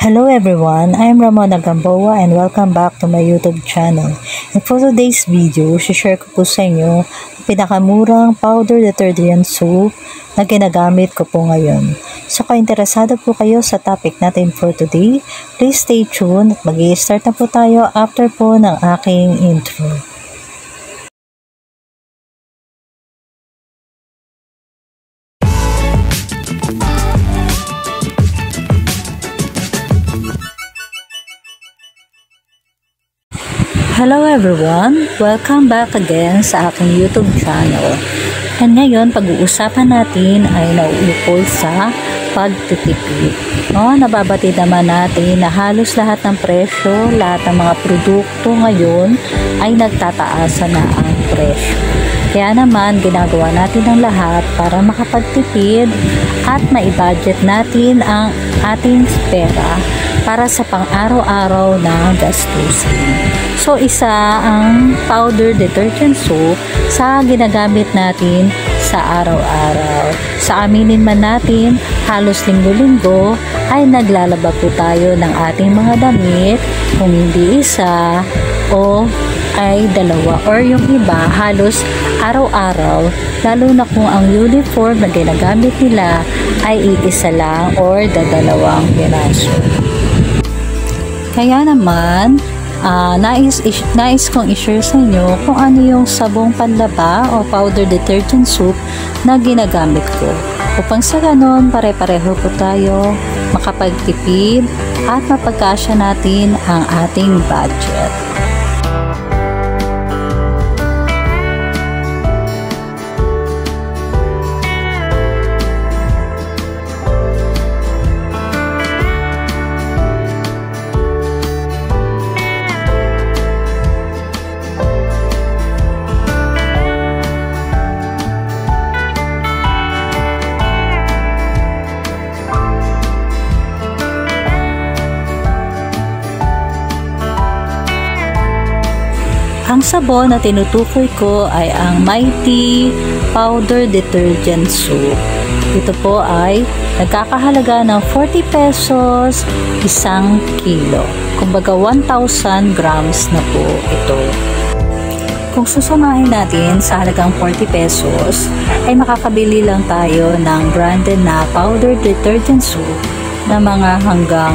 Hello everyone, I am Ramona Gamboa and welcome back to my YouTube channel. And for today's video, share ko po sa inyo ang pinakamurang powder detergent soap na ginagamit ko po ngayon. So kung interesado po kayo sa topic natin for today, please stay tuned at mag-i-start na po tayo after po ng aking intro. Hello everyone! Welcome back again sa aking YouTube channel. And ngayon, pag-uusapan natin ay nauukol sa pagtitipid. Nababatid naman natin na halos lahat ng presyo, lahat ng mga produkto ngayon ay nagtataasan na ang presyo. Kaya naman, ginagawa natin ang lahat para makapagtipid at maibudget natin ang ating pera para sa pang-araw-araw na gastusin. So, isa ang powder detergent soap sa ginagamit natin sa araw-araw. Sa aminin man natin, halos linggo-linggo ay naglalaba po tayo ng ating mga damit, kung hindi isa o ay dalawa, or yung iba halos araw-araw, lalo na kung ang uniform na ginagamit nila ay iisa lang or dadalawang piraso. Kaya naman, nais kong i-share sa inyo kung ano yung sabong panlaba o powder detergent soap na ginagamit ko. Upang sa ganon, pare-pareho po tayo makapagtipid at mapagkasya natin ang ating budget. Ang sabon na tinutukoy ko ay ang Mighty Powder Detergent Soap. Ito po ay nagkakahalaga ng 40 pesos isang kilo. Kumbaga 1,000 grams na po ito. Kung susamahin natin sa halagang 40 pesos, ay makakabili lang tayo ng branded na powder detergent soap na mga hanggang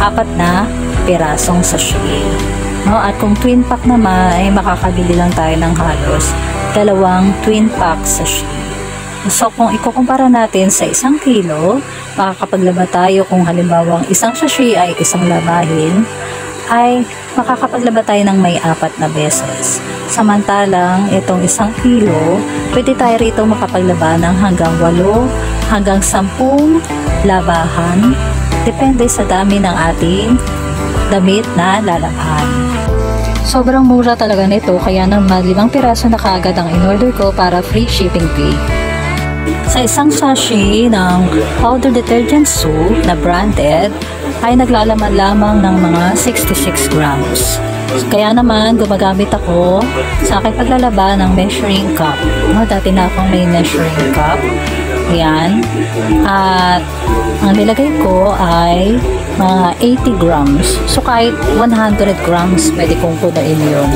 4 na pirasong sachet. At kung twin pack naman, ay makakabili lang tayo ng halos 2 twin pack sachet. So kung ikukumpara natin sa 1 kilo, makakapaglaba tayo kung halimbawang isang sachet ay isang labahin, ay makakapaglaba tayo ng may 4 na beses. Samantalang itong 1 kilo, pwede tayo rito makapaglaba ng hanggang 8 hanggang 10 labahan, depende sa dami ng ating damit na lalabhan. Sobrang mura talaga nito, kaya naman 5 piraso na kaagad ang in-order ko para free shipping fee. Sa isang sachet ng powder detergent soap na branded ay naglalaman lamang ng mga 66 grams. Kaya naman gumagamit ako sa aking paglalaba ng measuring cup. Dati na akong may measuring cup. Ayan. At ang nilagay ko ay mga 80 grams. So kahit 100 grams pwede kong punuin yun,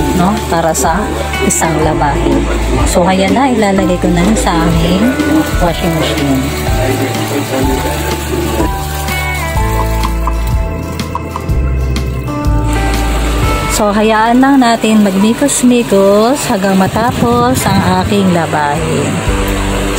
para sa isang labahin. So ayan na, ilalagay ko na sa aming washing machine. So hayaan lang natin magmikos-mikos hanggang matapos ang aking labahin.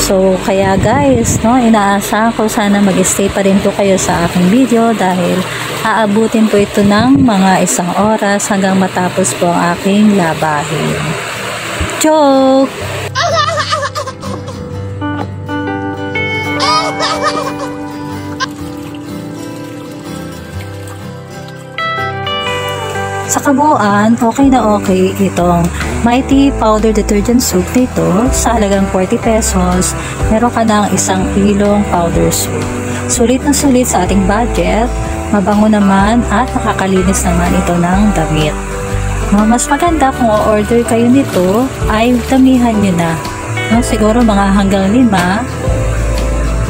So, kaya guys, inaasahan ko sana mag-stay pa rin po kayo sa aking video dahil aabutin po ito ng mga 1 oras hanggang matapos po ang aking labahin. Joke! Sa kabuuan, okay na okay itong Mighty Powder Detergent Soap nito. Sa halagang 40 pesos, meron ka ng 1 kilong powder soap. Sulit na sulit sa ating budget, mabango naman at nakakalinis naman ito ng damit. Mas maganda kung o-order kayo nito ay damihan nyo na. Siguro mga hanggang 5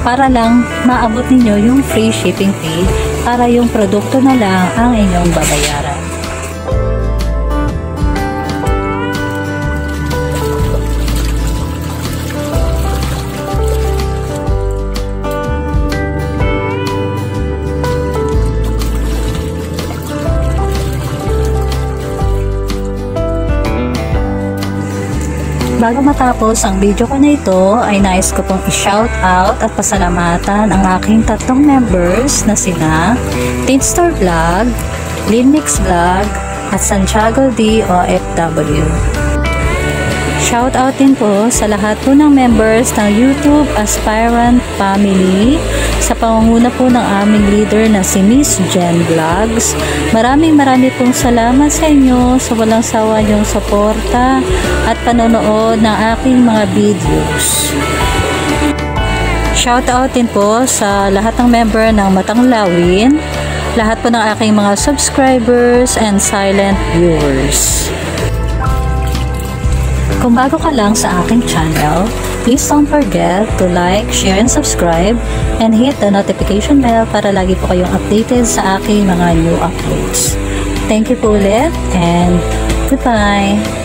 para lang maabot ninyo yung free shipping fee para yung produkto na lang ang inyong babayaran. Bago matapos ang video ko na ito, ay nais ko pong i-shout out at pasalamatan ang aking tatlong members na sina Tinstore Vlog, Linmix Vlog, at Santiago D. OFW. Shout out din po sa lahat po ng members ng YouTube Aspirant Family sa pangunguna po ng aming leader na si Miss Jen Vlogs. Maraming pong salamat sa inyo sa walang sawa niyong suporta at panonood ng aking mga videos. Shout out din po sa lahat ng member ng Matang Lawin, lahat po ng aking mga subscribers and silent viewers. Kung bago ka lang sa aking channel, please don't forget to like, share, and subscribe, and hit the notification bell para lagi po kayong updated sa aking mga new uploads. Thank you po ulit, and goodbye!